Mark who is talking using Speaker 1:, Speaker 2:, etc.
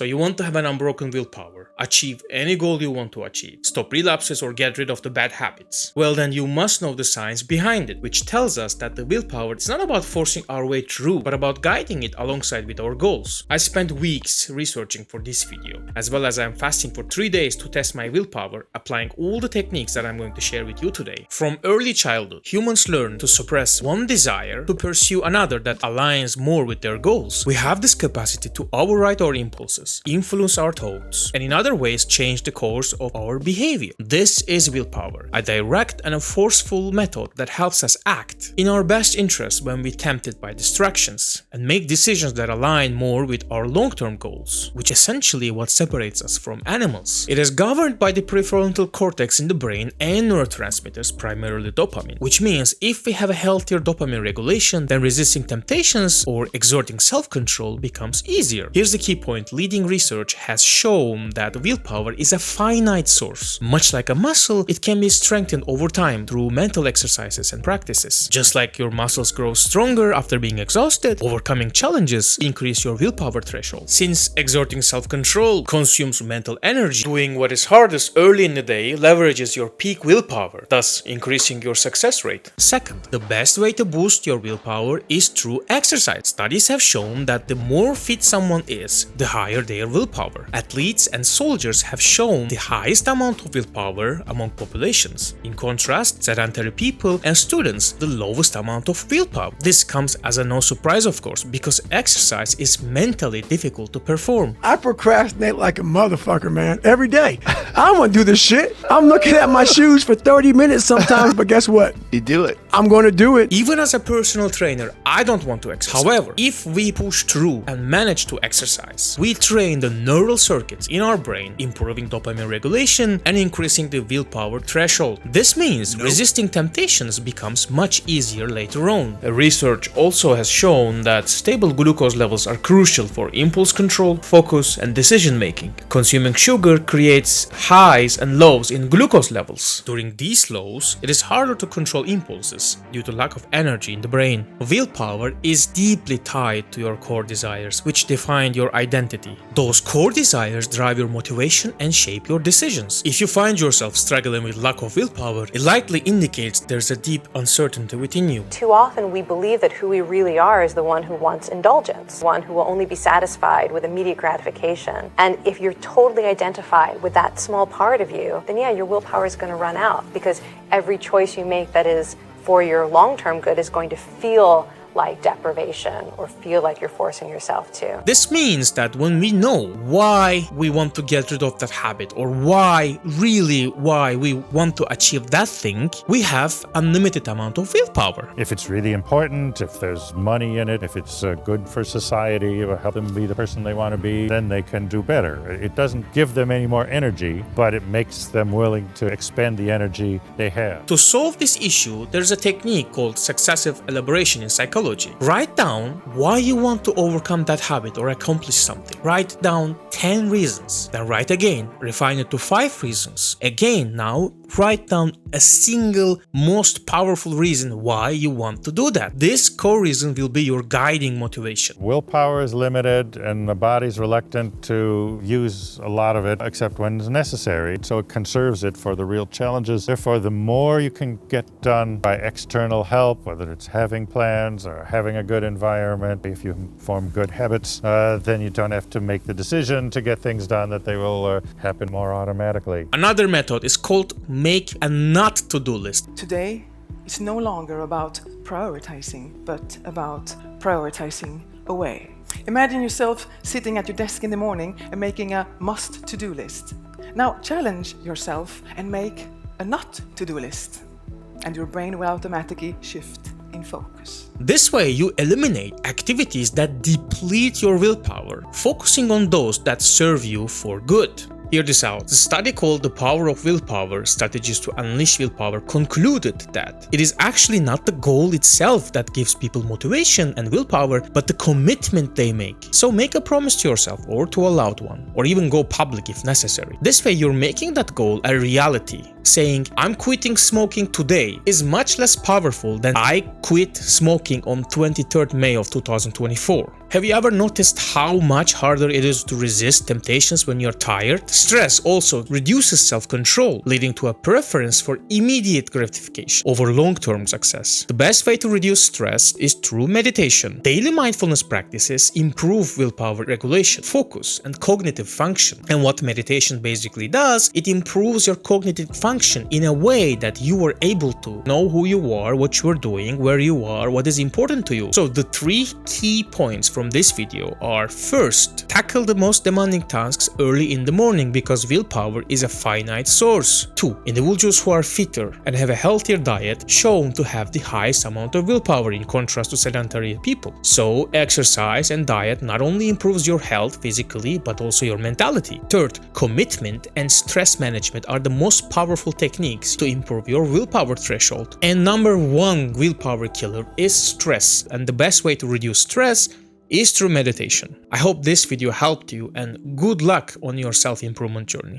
Speaker 1: So you want to have an unbroken willpower, achieve any goal you want to achieve, stop relapses or get rid of the bad habits. Well, then you must know the science behind it, which tells us that the willpower is not about forcing our way through, but about guiding it alongside with our goals. I spent weeks researching for this video, as well as I'm fasting for 3 days to test my willpower, applying all the techniques that I'm going to share with you today. From early childhood, humans learn to suppress one desire to pursue another that aligns more with their goals. We have this capacity to override our impulses, influence our thoughts, and in other ways change the course of our behavior. This is willpower, a direct and a forceful method that helps us act in our best interest when we're tempted by distractions and make decisions that align more with our long-term goals, which essentially what separates us from animals. It is governed by the prefrontal cortex in the brain and neurotransmitters, primarily dopamine, which means if we have a healthier dopamine regulation, then resisting temptations or exerting self-control becomes easier. Here's the key point: leading research has shown that willpower is a finite source. Much like a muscle, it can be strengthened over time through mental exercises and practices. Just like your muscles grow stronger after being exhausted, overcoming challenges increase your willpower threshold. Since exerting self-control consumes mental energy, doing what is hardest early in the day leverages your peak willpower, thus increasing your success rate. Second, the best way to boost your willpower is through exercise. Studies have shown that the more fit someone is, the higher their willpower. Athletes and soldiers have shown the highest amount of willpower among populations. In contrast, sedentary people and students, the lowest amount of willpower. This comes as a no surprise, of course, because exercise is mentally difficult to perform.
Speaker 2: I procrastinate like a motherfucker, man, every day. I don't want to do this shit. I'm looking at my shoes for 30 minutes sometimes, but guess what?
Speaker 3: You do it.
Speaker 2: I'm going to do it.
Speaker 1: Even as a personal trainer, I don't want to exercise. However, if we push through and manage to exercise, we train the neural circuits in our brain, improving dopamine regulation and increasing the willpower threshold. This means resisting temptations becomes much easier later on. Research also has shown that stable glucose levels are crucial for impulse control, focus, and decision making. Consuming sugar creates highs and lows in glucose levels. During these lows, it is harder to control impulses due to lack of energy in the brain. Willpower is deeply tied to your core desires, which define your identity. Those core desires drive your motivation and shape your decisions. If you find yourself struggling with lack of willpower, it likely indicates there's a deep uncertainty within you.
Speaker 4: Too often we believe that who we really are is the one who wants indulgence, one who will only be satisfied with immediate gratification. And if you're totally identified with that small part of you, then yeah, your willpower is going to run out, because every choice you make that is for your long-term good is going to feel like deprivation or feel like you're forcing yourself to.
Speaker 1: This means that when we know why we want to get rid of that habit, or why we want to achieve that thing, we have a limited amount of willpower.
Speaker 5: If it's really important, if there's money in it, if it's good for society, or help them be the person they want to be, then they can do better. It doesn't give them any more energy, but it makes them willing to expend the energy they have.
Speaker 1: To solve this issue, there's a technique called successive elaboration in psychology. Write down why you want to overcome that habit or accomplish something. Write down 10 reasons. Then write again. Refine it to 5 reasons. Again, now write down a single most powerful reason why you want to do that. This core reason will be your guiding motivation.
Speaker 5: Willpower is limited and the body's reluctant to use a lot of it except when it's necessary, so it conserves it for the real challenges. Therefore, the more you can get done by external help, whether it's having plans or having a good environment, if you form good habits, then you don't have to make the decision to get things done, that they will happen more automatically.
Speaker 1: Another method is called make a not to-do list.
Speaker 6: Today, it's no longer about prioritizing, but about prioritizing away. Imagine yourself sitting at your desk in the morning and making a must to-do list. Now challenge yourself and make a not to-do list, and your brain will automatically shift in focus.
Speaker 1: This way you eliminate activities that deplete your willpower, focusing on those that serve you for good. Hear this out. The study called The Power of Willpower: Strategies to Unleash Willpower concluded that it is actually not the goal itself that gives people motivation and willpower, but the commitment they make. So make a promise to yourself or to a loved one, or even go public if necessary. This way you're making that goal a reality, saying I'm quitting smoking today is much less powerful than I quit smoking on 23rd May of 2024. Have you ever noticed how much harder it is to resist temptations when you're tired? Stress also reduces self-control, leading to a preference for immediate gratification over long-term success. The best way to reduce stress is through meditation. Daily mindfulness practices improve willpower regulation, focus, and cognitive function. And what meditation basically does, it improves your cognitive function in a way that you are able to know who you are, what you are doing, where you are, what is important to you. So the 3 key points from this video are: first, tackle the most demanding tasks early in the morning because willpower is a finite source. 2, individuals who are fitter and have a healthier diet shown to have the highest amount of willpower in contrast to sedentary people. So exercise and diet not only improves your health physically but also your mentality. Third, commitment and stress management are the most powerful techniques to improve your willpower threshold. And number 1 willpower killer is stress, and the best way to reduce stress is through meditation. I hope this video helped you, and good luck on your self-improvement journey.